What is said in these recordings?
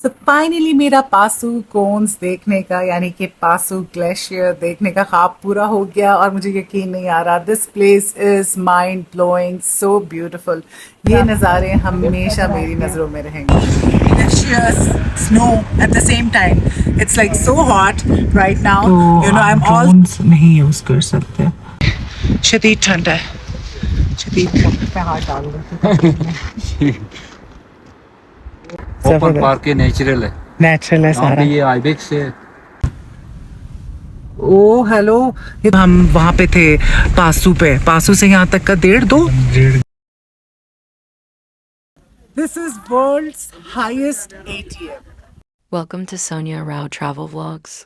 तो फाइनली मेरा पासू कोन्स देखने का यानी कि पासू ग्लेशियर देखने का ख्वाब पूरा हो गया और मुझे यकीन नहीं आ रहा। This place is mind blowing, so beautiful. ये नज़ारे हमेशा मेरी नज़रों में रहेंगे। Glaciers, snow at the same time. It's like so hot right now. तो You know, I'm all drones नहीं यूज कर सकते। शदीद ठंड है, शदीद ठंड पे हाथ डाल दो। ओपन पार्क के नेचुरल है। नेचुरल है यहाँ सारा। पे ये आइबेक्स है। ओ हेलो, हम वहाँ पे थे पासू पे, पासू से यहाँ तक का 1.5-2। This is world's highest ATM। Welcome to Sonia Rao Travel Vlogs.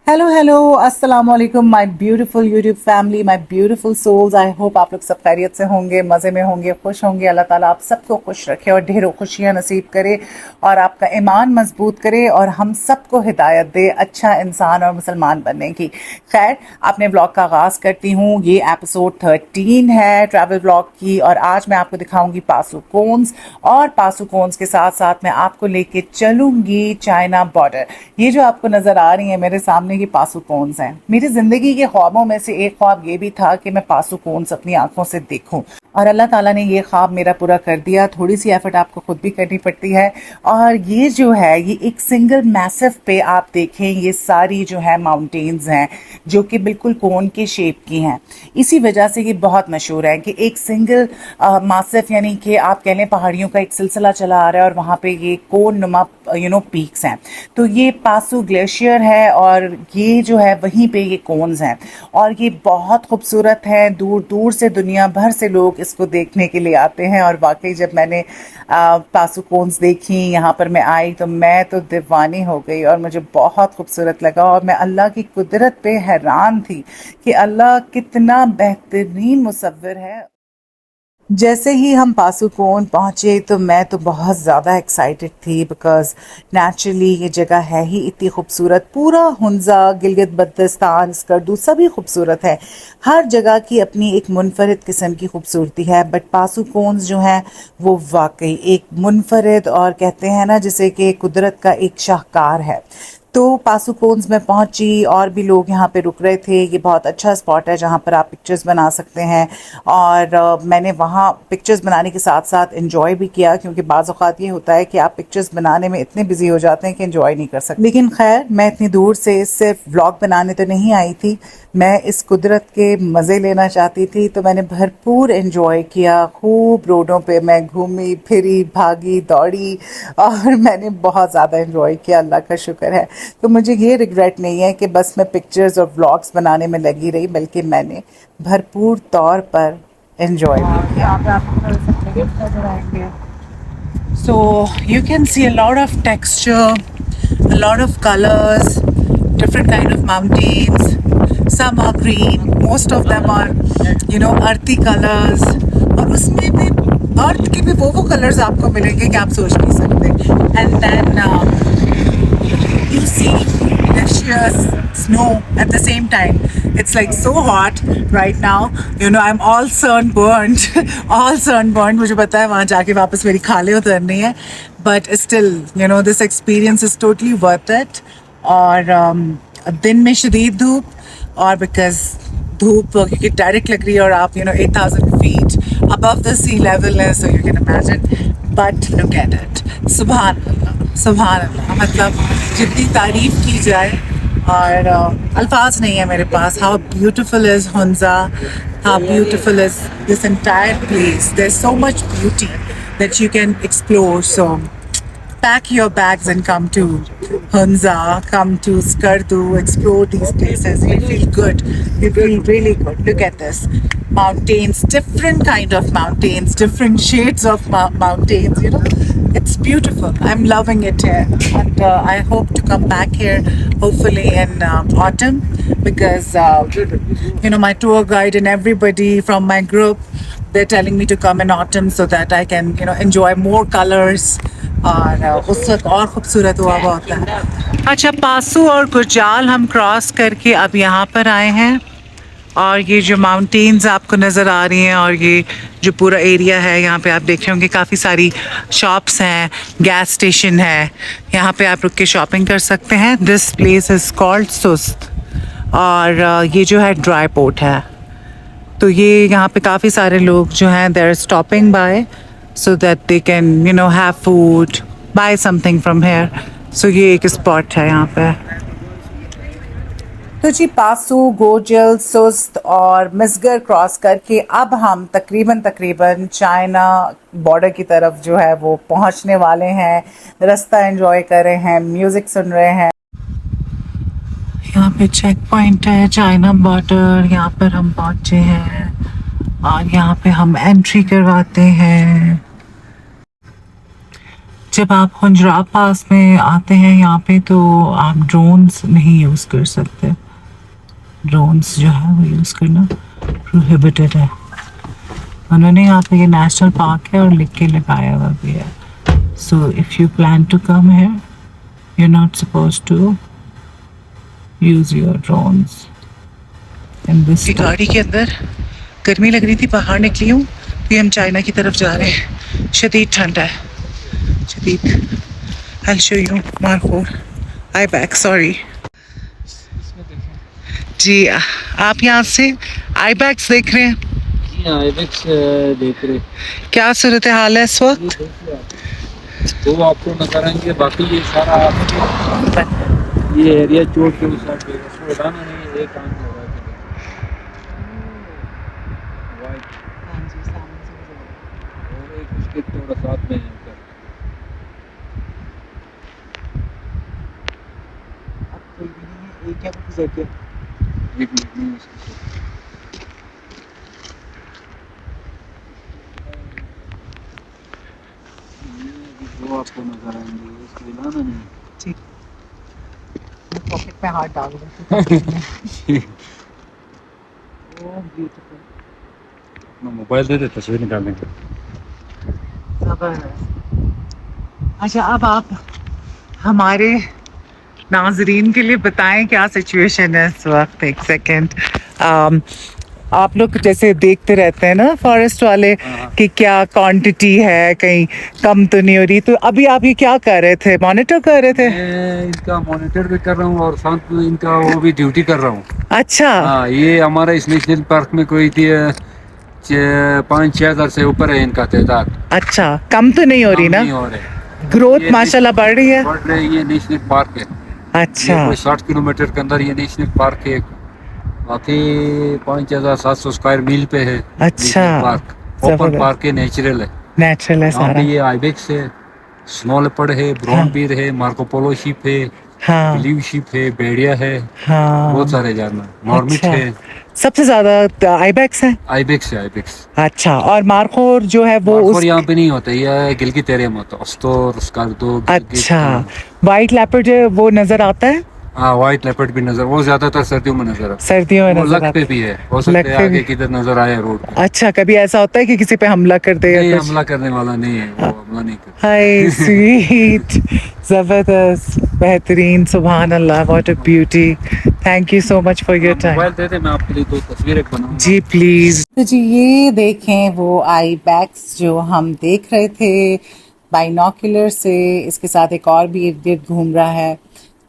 Hello hello, अस्सलाम वालेकुम my beautiful YouTube family, my beautiful souls. I hope आप लोग सब खैरियत से होंगे, मज़े में होंगे, खुश होंगे। अल्लाह ताला आप सबको खुश रखे और ढेरों खुशियाँ नसीब करे और आपका ईमान मजबूत करे और हम सबको हिदायत दे अच्छा इंसान और मुसलमान बनने की। खैर, अपने ब्लॉग का आगाज़ करती हूँ। ये एपिसोड 13 है ट्रैवल ब्लॉग की और आज मैं आपको दिखाऊंगी पासू कोन्स और पासू कोन्स के साथ साथ मैं आपको लेके चलूँगी चाइना बॉर्डर। ये जो आपको नज़र आ रही है मेरे सामने की पासू कोन्स हैं। मेरी जिंदगी के ख्वाबों में से एक ख्वाब ये भी था कि मैं पासू कोन्स अपनी आंखों से देखूं और अल्लाह ताला ने ये ख्वाब मेरा पूरा कर दिया। थोड़ी सी एफर्ट आपको खुद भी करनी पड़ती है और ये जो है ये एक सिंगल मैसिव पे आप देखें, ये सारी जो है माउंटेन्स हैं जो कि बिल्कुल कोन के शेप की हैं। इसी वजह से ये बहुत मशहूर है कि एक सिंगल मैसिव यानी कि आप कह लें पहाड़ियों का एक सिलसिला चला आ रहा है और वहाँ पे ये कोन नुमा पीक्स हैं। तो ये पासू ग्लेशियर है और ये जो है वहीं पे ये कोन्स हैं और ये बहुत खूबसूरत हैं। दूर दूर से दुनिया भर से लोग इसको देखने के लिए आते हैं और वाकई जब मैंने पासू कोन्स देखी, यहाँ पर मैं आई तो मैं तो दीवानी हो गई और मुझे बहुत खूबसूरत लगा और मैं अल्लाह की कुदरत पे हैरान थी कि अल्लाह कितना बेहतरीन मुसव्विर है। जैसे ही हम पासू कोन पहुँचे तो मैं तो बहुत ज़्यादा एक्साइटेड थी बिकॉज़ नेचुरली ये जगह है ही इतनी खूबसूरत। पूरा हुंजा, गिलगित बल्तिस्तान, स्कर्दू सभी खूबसूरत है। हर जगह की अपनी एक मुनफरिद किस्म की खूबसूरती है बट पासू कोन्स जो हैं वो वाकई एक मुनफरिद और कहते हैं ना जैसे कि कुदरत का एक शाहकार है। तो पासू कोन्स में पहुंची और भी लोग यहाँ पे रुक रहे थे। ये बहुत अच्छा स्पॉट है जहाँ पर आप पिक्चर्स बना सकते हैं और मैंने वहाँ पिक्चर्स बनाने के साथ साथ एंजॉय भी किया क्योंकि बाज़ औक़ात ये होता है कि आप पिक्चर्स बनाने में इतने बिजी हो जाते हैं कि एंजॉय नहीं कर सकते। लेकिन खैर, मैं इतनी दूर से सिर्फ व्लॉग बनाने तो नहीं आई थी, मैं इस कुदरत के मज़े लेना चाहती थी। तो मैंने भरपूर एंजॉय किया, खूब रोडों पे मैं घूमी फिरी, भागी दौड़ी और मैंने बहुत ज़्यादा एंजॉय किया। अल्लाह का शुक्र है। तो मुझे ये रिग्रेट नहीं है कि बस मैं पिक्चर्स और व्लॉग्स बनाने में लगी रही, बल्कि मैंने भरपूर तौर पर एंजॉय भी किया। So you can see a lot of texture, a lot of colors, different kind of mountains. Some are green, most of them are, earthy colors. और उसमें भी अर्थ के भी वो कलर्स आपको मिलेंगे कि आप सोच नहीं सकते. And then you see glaciers, snow at the same time. It's like so hot right now. I'm all sunburned, all sunburned. मुझे पता है वहाँ जाके वापस मेरी खाले उतरनी है. But still, this experience is totally worth it. और दिन में शदीद धूप और बिकॉज धूप क्योंकि डायरेक्ट लग रही है और आप 8,000 feet above the sea level है, so you can imagine. But look at it. सुभान अल्लाह, सुभान अल्लाह. मतलब जितनी तारीफ की जाए और अल्फाज नहीं है मेरे पास. How beautiful is Hunza, how beautiful is this entire place. There's so much beauty that you can explore. So pack your bags and come to Hunza, come to Skardu, explore these places. You feel good. You feel really good. Look at this. Mountains, different kind of mountains, different shades of mountains, It's beautiful. I'm loving it here. And I hope to come back here hopefully in autumn because, my tour guide and everybody from my group, they're telling me to come in autumn so that I can, enjoy more colors. और उस वक्त और खूबसूरत हुआ होता है. अच्छा, पासू और गुरजाल हम क्रॉस करके अब यहाँ पर आए हैं और ये जो माउंटेन्स आपको नज़र आ रही हैं और ये जो पूरा एरिया है यहाँ पे आप देख रहे होंगे काफ़ी सारी शॉप्स हैं, गैस स्टेशन है, यहाँ पे आप रुक के शॉपिंग कर सकते हैं। दिस प्लेस इज़ कॉल्ड सुस्त। और ये जो है ड्राई पोर्ट है, तो ये यहाँ पे काफ़ी सारे लोग जो हैं they are stopping by so that they can you know have food, buy something from here. So ये एक स्पॉट है यहाँ पे। तो जी पासू, गोजल, सुस्त और मिसगर क्रॉस करके अब हम तकरीबन चाइना बॉर्डर की तरफ जो है वो पहुंचने वाले हैं। रास्ता एंजॉय कर रहे हैं, म्यूजिक सुन रहे हैं। यहाँ पे चेक पॉइंट है चाइना बॉर्डर, यहाँ पर हम पहुंचे हैं और यहाँ पे हम एंट्री करवाते हैं। जब आप हुंजरा पास में आते हैं यहाँ पे तो आप ड्रोन्स नहीं यूज़ कर सकते। ड्रोन्स जो है वो यूज़ करना प्रोहिबिटेड है। उन्होंने यहाँ पे ये नेशनल पार्क है और लिख के लगाया हुआ भी है। So if you plan to come here you are not suppose to use your drones in this. गाड़ी के अंदर गर्मी लग रही थी, बाहर निकली हूँ तो हम चाइना की तरफ जा रहे हैं। शदीद ठंड है, शदीद। I'll show you Marco I bag, sorry ji. आप यहाँ से आई बैग्स देख रहे हैं? जी हाँ, आईबेक्स देख रहे। क्या सूरत हाल है इस वक्त? वो आपको नजर आएंगे, बाकी ये सारा ये एरिया चोट के हिसाब से उसको उड़ाना नहीं, एक काम होगा और एक उसके थोड़ा साथ में है ऊपर। एक मिनट में उसको वो आपको नजर आएंगे, उसको हिलाना नहीं। ठीक, पॉकेट में हाथ डाल दो। अपना मोबाइल दे दे, तस्वीर निकालने का। अच्छा, अब आप हमारे नाजरीन के लिए बताएं क्या सिचुएशन है इस वक्त। एक सेकेंड, आप लोग जैसे देखते रहते हैं ना फॉरेस्ट वाले कि क्या क्वांटिटी है, कहीं कम तो नहीं हो रही। तो अभी आप ये क्या कर रहे थे? मॉनिटर कर रहे थे? मैं इनका मॉनिटर भी कर रहा हूँ और साथ में इनका वो भी ड्यूटी कर रहा हूँ। अच्छा। हाँ, ये हमारा इस नेशनल पार्क में कोई थी 5-6 हज़ार से ऊपर है इनका तादाद। अच्छा, कम तो नहीं हो रही ना? नहीं हो रहे। ग्रोथ माशाल्लाह बढ़ रही है। बढ़ रही, ये नेशनल पार्क है। अच्छा, ये कोई 60 किलोमीटर के अंदर ये नेशनल पार्क है। बाकी 5,700 स्क्वायर मील पे है। अच्छा, पार्क ओपन जबरदस्त। पार्क है, नेचुरल है। नेचुरल है यहाँ सारा। पे ये आइबेक्स है, स्नो लेपर्ड है, ब्राउन बीर है, मार्को पोलो शिप है, हाँ ब्लू शिप है, भेड़िया है, हाँ। बहुत सारे जानवर। नॉर्मिट अच्छा, है। सबसे ज्यादा आईबैक्स है। आइबेक्स है, आइबेक्स। अच्छा, और मार्कोर जो है वो और यहाँ पे नहीं होता, ये गिलगित एरिया में होता है। अस्टोर, स्कार्दो, गिलगित। अच्छा, वाइट लेपर्ड जो है वो नजर आता है। हाँ, व्हाइट लेपर्ड भी नजर, वो ज्यादातर सर्दियों में नजर आता है। सर्दियों में वो नजर लक आता पे है। भी है, हो सकता लक है पे आगे भी। किधर नजर आए रोड पे। अच्छा, कभी ऐसा होता है कि किसी पे हमला कर दे या नहीं, कुछ? हमला करने वाला नहीं है वो, हमला नहीं करता। हाय स्वीट, जबरदस्त, बेहतरीन, सुभान अल्लाह, what a beauty. Thank you so much for your time. Mobile दे दे, मैं आपके लिए 2 तस्वीरें बनाऊंगा। जी प्लीज। तो जी ये देखें वो आई बैग्स जो हम देख रहे थे बाइनोक्यूलर से, इसके साथ एक और भी इर्द गिर्द घूम रहा है।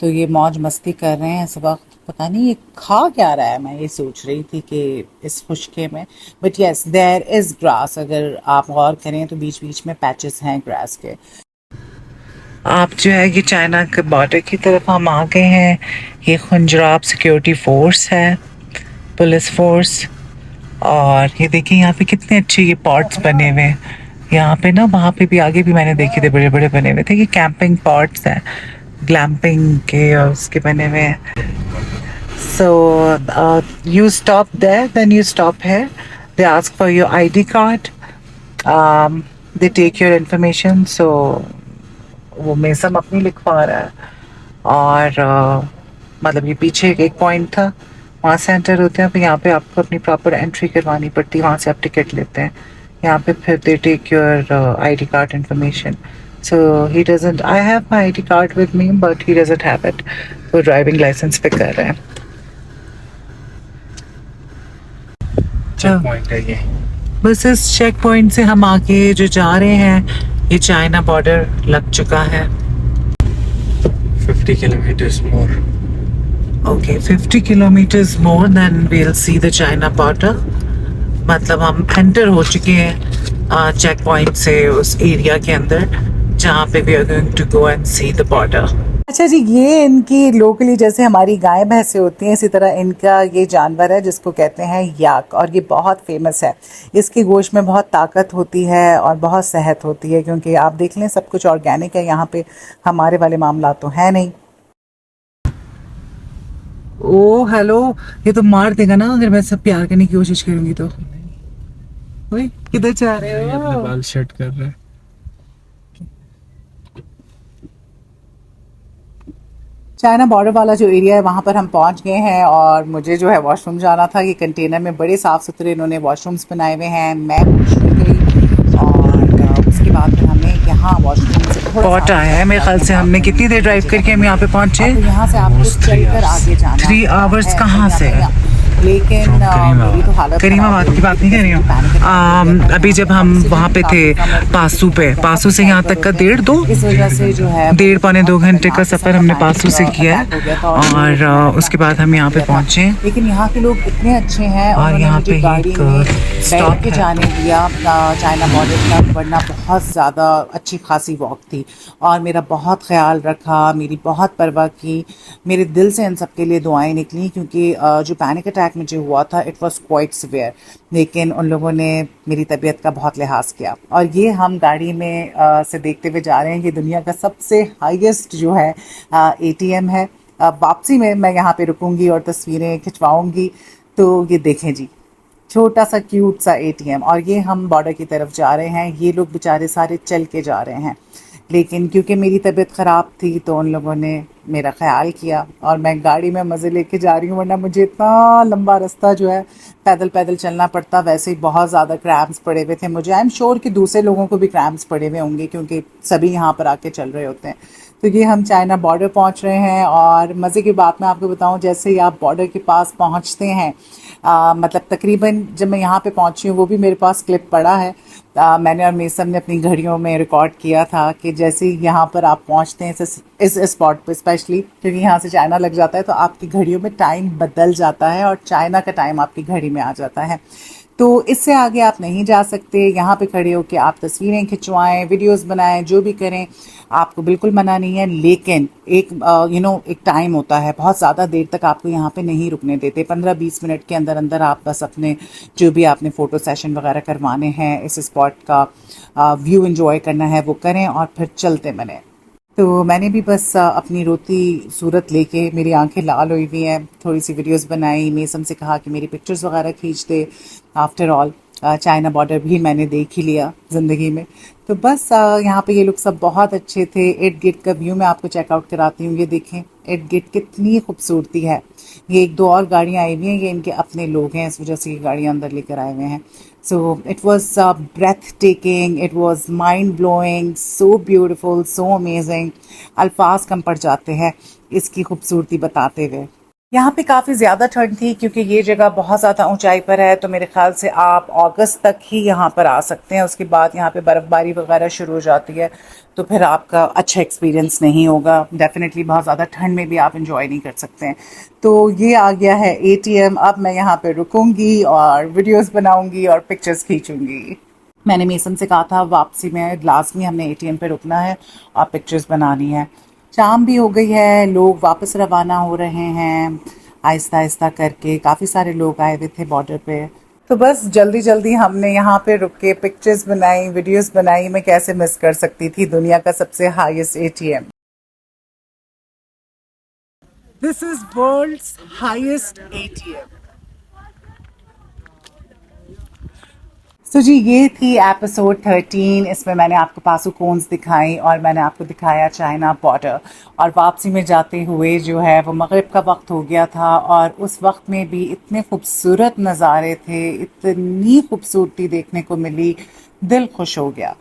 तो ये मौज मस्ती कर रहे हैं इस वक्त। पता नहीं ये खा क्या रहा है, मैं ये सोच रही थी कि इस खुशके में। But yes, there is grass. अगर आप गौर करें तो बीच बीच में पैचेस हैं ग्रास के। आप जो है ये चाइना के बॉर्डर की तरफ हम आ गए हैं। ये खुंजराब सिक्योरिटी फोर्स है, पुलिस फोर्स। और ये देखिए यहाँ पे कितने अच्छे ये पॉट्स बने हुए हैं। यहाँ पे ना, वहाँ पे भी आगे भी मैंने देखे थे बड़े बड़े बने हुए थे। ये कैंपिंग पॉट्स हैं, ग्लैम्पिंग के और उसके बने हुए हैं। So you stop there, then you stop here, they ask for your ID card, they take your information. So वो मेसम अपनी लिखवा रहा है और मतलब ये पीछे एक पॉइंट था, वहाँ से एंटर होते हैं। फिर यहाँ पे आपको अपनी प्रॉपर एंट्री करवानी पड़ती है, वहाँ से आप टिकट लेते हैं। यहाँ पे फिर they take your ID card information. So he doesn't, I have my ID card with me but he doesn't have it. वो ड्राइविंग लाइसेंस पे कर रहे हैं। अच्छा, पॉइंट है ये। बस इस चेक पॉइंट से हम आगे जो जा रहे हैं ये चाइना बॉर्डर लग चुका है। 50 kilometers more. Okay, 50 kilometres more then we'll see the China border. मतलब हम एंटर हो चुके हैं चेक पॉइंट से उस एरिया के अंदर जहाँ पे we are going to go and see the border. अच्छा जी, ये इनकी लोकली जैसे हमारी गाय भैंसें होती हैं इसी तरह इनका ये जानवर है जिसको कहते हैं याक, और ये बहुत फेमस है। इसकी गोश्त में बहुत ताकत होती है और बहुत सेहत होती है, क्योंकि आप देख लें सब कुछ ऑर्गेनिक है यहाँ पे, हमारे वाले मामला तो है नहीं। ओ हेलो, ये तो मार देगा ना अगर मैं सब प्यार करने की कोशिश करूंगी तो। ओए किधर जा रहे ये अपने हो? बाल सेट कर रहा है। चाइना बॉर्डर वाला जो एरिया है वहाँ पर हम पहुँच गए हैं, और मुझे जो है वॉशरूम जाना था। ये कंटेनर में बड़े साफ़ सुथरे इन्होंने वॉशरूम्स बनाए हुए हैं। मैं वॉशरूम गई और उसके बाद फिर हमें यहाँ वॉशरूम से पहुँच आया है। मेरे ख्याल से हमने कितनी देर ड्राइव करके हम यहाँ पे पहुँचे? यहाँ से आपको चलकर आगे जाना 3 hours कहाँ से है? लेकिन मेरी तो हालत करीमाबाद की बात नहीं कर रही हूँ। अभी जब हम वहाँ पे थे पासू से यहाँ तक का 1.5 इस वजह से जो है 1.5-2 घंटे का सफ़र हमने पासू से किया है, और उसके बाद हम यहाँ पे पहुँचे। लेकिन यहाँ के लोग इतने अच्छे हैं और यहाँ पे गाड़ी एक में स्टॉप बैठ के है। जाने दिया चाइना बॉर्डर तक, वरना बहुत ज़्यादा अच्छी खासी वॉक थी। और मेरा बहुत ख्याल रखा, मेरी बहुत परवाह की। मेरे दिल से इन सब के लिए दुआएं निकली, क्योंकि जो पैनिक अटैक मुझे हुआ था इट वाज क्वाइट सिवियर, लेकिन उन लोगों ने मेरी तबीयत का बहुत लिहाज किया। और ये हम गाड़ी में से देखते हुए जा रहे हैं कि दुनिया का सबसे हाईएस्ट जो है एटीएम है। वापसी में मैं यहाँ पे रुकूंगी और तस्वीरें खिंचवाऊंगी। तो ये देखें जी, छोटा सा क्यूट सा एटीएम, और ये हम बॉर्डर की तरफ जा रहे हैं। ये लोग बेचारे सारे चल के जा रहे हैं, लेकिन क्योंकि मेरी तबीयत ख़राब थी तो उन लोगों ने मेरा ख्याल किया और मैं गाड़ी में मज़े लेके जा रही हूँ, वरना मुझे इतना लंबा रास्ता जो है पैदल पैदल चलना पड़ता। वैसे ही बहुत ज़्यादा क्रैम्प्स पड़े हुए थे मुझे। आई एम श्योर कि दूसरे लोगों को भी क्रैम्प्स पड़े हुए होंगे, क्योंकि सभी यहाँ पर आके चल रहे होते हैं। तो ये हम चाइना बॉर्डर पहुँच रहे हैं, और मज़े की बात मैं आपको बताऊँ, जैसे ही आप बॉर्डर के पास पहुँचते हैं, मतलब तकरीबन जब मैं यहाँ पे पहुँची हूँ वो भी मेरे पास क्लिप पड़ा है। मैंने और मेसम ने अपनी घड़ियों में रिकॉर्ड किया था कि जैसे ही यहाँ पर आप पहुँचते हैं इस स्पॉट पे, स्पेशली क्योंकि यहाँ से चाइना लग जाता है, तो आपकी घड़ियों में टाइम बदल जाता है और चाइना का टाइम आपकी घड़ी में आ जाता है। तो इससे आगे आप नहीं जा सकते। यहाँ पे खड़े होकर आप तस्वीरें खिंचवाएं, वीडियोस बनाएं, जो भी करें, आपको बिल्कुल मना नहीं है। लेकिन एक एक टाइम होता है, बहुत ज़्यादा देर तक आपको यहाँ पे नहीं रुकने देते। 15-20 मिनट के अंदर अंदर आप बस अपने जो भी आपने फ़ोटो सेशन वगैरह करवाने हैं, इस स्पॉट का व्यू एंजॉय करना है वो करें और फिर चलते बने। तो मैंने भी बस अपनी रोती सूरत लेके, मेरी आंखें लाल हुई हुई हैं, थोड़ी सी वीडियोस बनाई। मेसम से कहा कि मेरी पिक्चर्स वगैरह खींच दे। आफ्टर ऑल चाइना बॉर्डर भी मैंने देख ही लिया ज़िंदगी में। तो बस यहाँ पे ये लोग सब बहुत अच्छे थे। इर्द गिर्द का व्यू मैं आपको चेकआउट कराती हूँ। ये देखें इर्द गिर्द कितनी खूबसूरती है। ये 1-2 और गाड़ियाँ आई हुई हैं, ये इनके अपने लोग हैं, इस वजह से ये गाड़ियाँ अंदर लेकर आए हुए हैं। So it was breathtaking, it was mind-blowing, so beautiful, so amazing. अल्फाज कम पड़ जाते हैं इसकी खूबसूरती बताते हुए। यहाँ पे काफ़ी ज़्यादा ठंड थी, क्योंकि ये जगह बहुत ज़्यादा ऊंचाई पर है। तो मेरे ख्याल से आप अगस्त तक ही यहाँ पर आ सकते हैं। उसके बाद यहाँ पे बर्फ़बारी वगैरह शुरू हो जाती है, तो फिर आपका अच्छा एक्सपीरियंस नहीं होगा। डेफिनेटली बहुत ज़्यादा ठंड में भी आप इंजॉय नहीं कर सकते हैं। तो ये आ गया है एटीएम। अब मैं यहाँ पे रुकूंगी और वीडियोस बनाऊंगी और पिक्चर्स खींचूंगी। मैंने मेसन से कहा था वापसी में लाजमी हमने एटीएम पे रुकना है और पिक्चर्स बनानी है। शाम भी हो गई है, लोग वापस रवाना हो रहे हैं आहिस्ता आहिस्ता करके। काफ़ी सारे लोग आए हुए थे बॉर्डर पे। तो बस जल्दी जल्दी हमने यहाँ पे रुक के पिक्चर्स बनाई, वीडियोस बनाई। मैं कैसे मिस कर सकती थी दुनिया का सबसे highest ATM. This is world's highest ATM. तो जी ये थी एपिसोड 13। इसमें मैंने आपको पासुकोन्स दिखाई और मैंने आपको दिखाया चाइना बॉर्डर। और वापसी में जाते हुए जो है वो मगरिब का वक्त हो गया था, और उस वक्त में भी इतने खूबसूरत नज़ारे थे, इतनी खूबसूरती देखने को मिली, दिल खुश हो गया।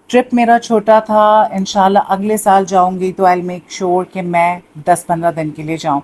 ट्रिप मेरा छोटा था, इंशाल्लाह अगले साल जाऊंगी तो आई मेक श्योर कि मैं 10-15 दिन के लिए जाऊं,